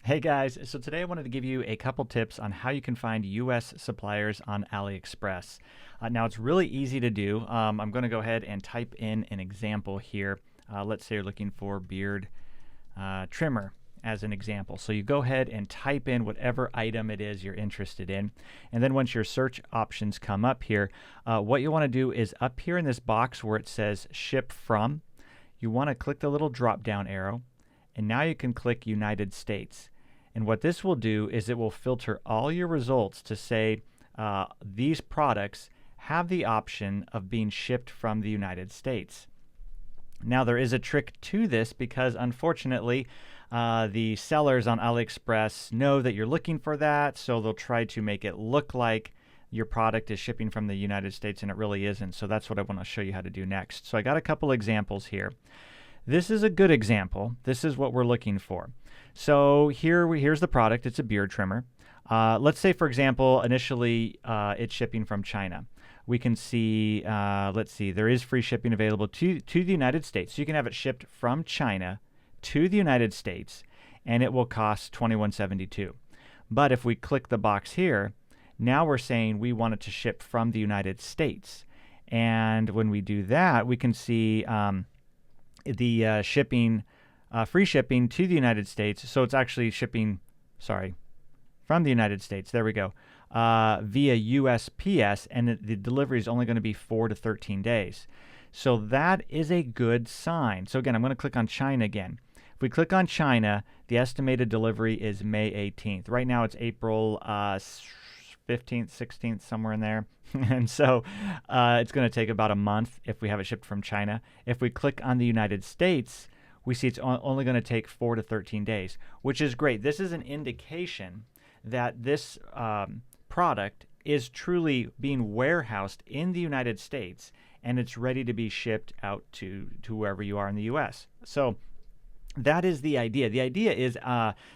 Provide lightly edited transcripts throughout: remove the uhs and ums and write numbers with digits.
Hey guys, so today I wanted to give you a couple tips on how you can find US suppliers on AliExpress. Now it's really easy to do. I'm going to go ahead and type in an example here. Let's say you're looking for beard trimmer as an example. So you go ahead and type in whatever item it is you're interested in. And then once your search options come up here, what you want to do is up here in this box where it says ship from, you want to click the little drop down arrow. And now you can click United States. And what this will do is it will filter all your results to say these products have the option of being shipped from the United States. Now there is a trick to this because unfortunately the sellers on AliExpress know that you're looking for that, so they'll try to make it look like your product is shipping from the United States and it really isn't. So that's what I want to show you how to do next. So I got a couple examples here. This is a good example. This is what we're looking for. So here's the product. It's a beard trimmer. Let's say, for example, initially it's shipping from China. We can see, let's see, there is free shipping available to the United States. So you can have it shipped from China to the United States, and it will cost $21.72. But if we click the box here, now we're saying we want it to ship from the United States. And when we do that, we can see the shipping, free shipping to the United States. So it's actually shipping, from the United States. There we go. Via USPS, and the delivery is only going to be 4 to 13 days. So that is a good sign. So again, I'm going to click on China again. If we click on China, the estimated delivery is May 18th. Right now it's April 15th, 16th, somewhere in there. And so it's going to take about a month if we have it shipped from China. If we click on the United States, we see it's only going to take 4 to 13 days, which is great. This is an indication that this product is truly being warehoused in the United States, and it's ready to be shipped out to wherever you are in the U.S. So that is the idea. The idea is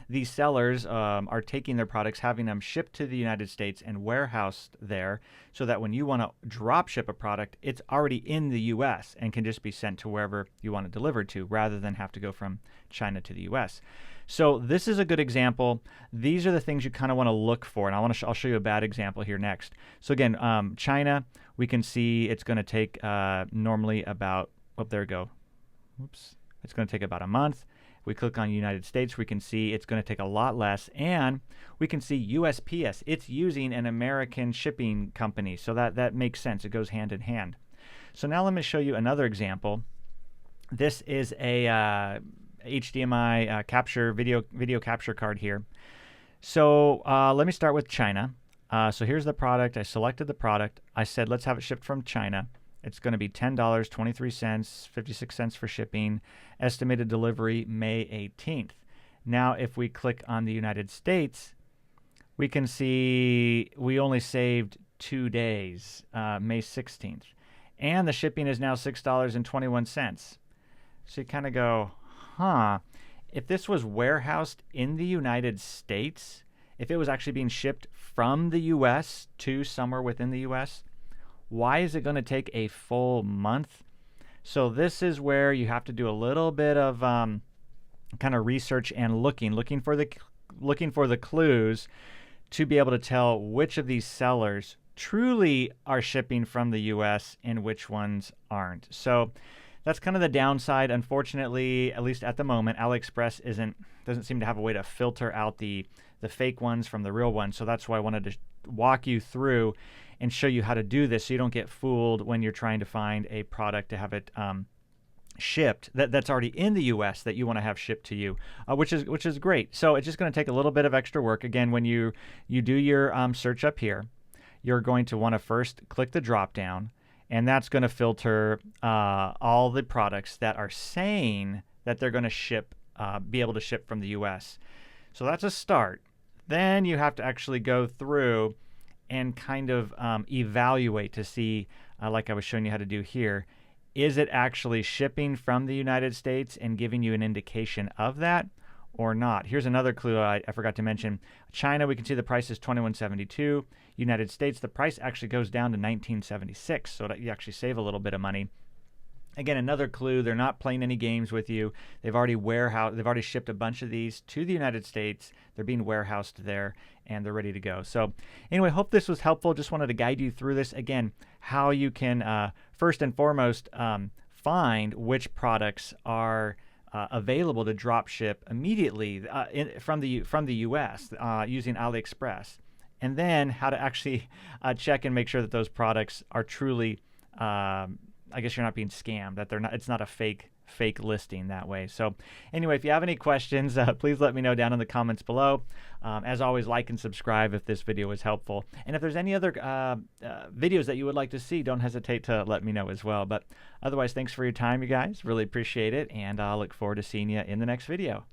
these sellers are taking their products, having them shipped to the United States and warehoused there so that when you want to drop ship a product, it's already in the U.S. and can just be sent to wherever you want it delivered to rather than have to go from China to the U.S. So this is a good example. These are the things you kind of want to look for, and I'll show you a bad example here next. So again, China, we can see it's going to take normally about, there we go. Oops. It's going to take about a month. If we click on United States, we can see it's going to take a lot less. And we can see USPS. It's using an American shipping company. So that makes sense. It goes hand in hand. So now let me show you another example. This is a HDMI video capture card here. So let me start with China. So here's the product. I selected the product. I said, let's have it shipped from China. It's going to be $10.23, 56 cents for shipping. Estimated delivery May 18th. Now, if we click on the United States, we can see we only saved 2 days, May 16th. And the shipping is now $6.21. So you kind of go, if this was warehoused in the United States, if it was actually being shipped from the U.S. to somewhere within the U.S., why is it going to take a full month? So this is where you have to do a little bit of kind of research and looking for the clues to be able to tell which of these sellers truly are shipping from the U.S. and which ones aren't. So that's kind of the downside. Unfortunately, at least at the moment, AliExpress doesn't seem to have a way to filter out the fake ones from the real ones. So that's why I wanted to walk you through and show you how to do this so you don't get fooled when you're trying to find a product to have it shipped that's already in the U.S. that you want to have shipped to you, which is great. So it's just going to take a little bit of extra work. Again, when you do your search up here, you're going to want to first click the drop down, and that's going to filter all the products that are saying that they're going to be able to ship from the U.S. So that's a start. Then you have to actually go through and kind of evaluate to see, like I was showing you how to do here, is it actually shipping from the United States and giving you an indication of that or not? Here's another clue I forgot to mention. China, we can see the price is $21.72. United States, the price actually goes down to $19.76, so that you actually save a little bit of money. Again, another clue, they're not playing any games with you. They've already shipped a bunch of these to the United States. They're being warehoused there and they're ready to go. So anyway, hope this was helpful. Just wanted to guide you through this. Again, how you can first and foremost find which products are available to drop ship immediately from the U.S. Using Aliexpress, and then how to actually check and make sure that those products are truly, I guess you're not being scammed, that it's not a fake listing that way. So anyway, if you have any questions, please let me know down in the comments below. As always, like and subscribe if this video was helpful. And if there's any other videos that you would like to see, don't hesitate to let me know as well. But otherwise, thanks for your time, you guys. Really appreciate it. And I'll look forward to seeing you in the next video.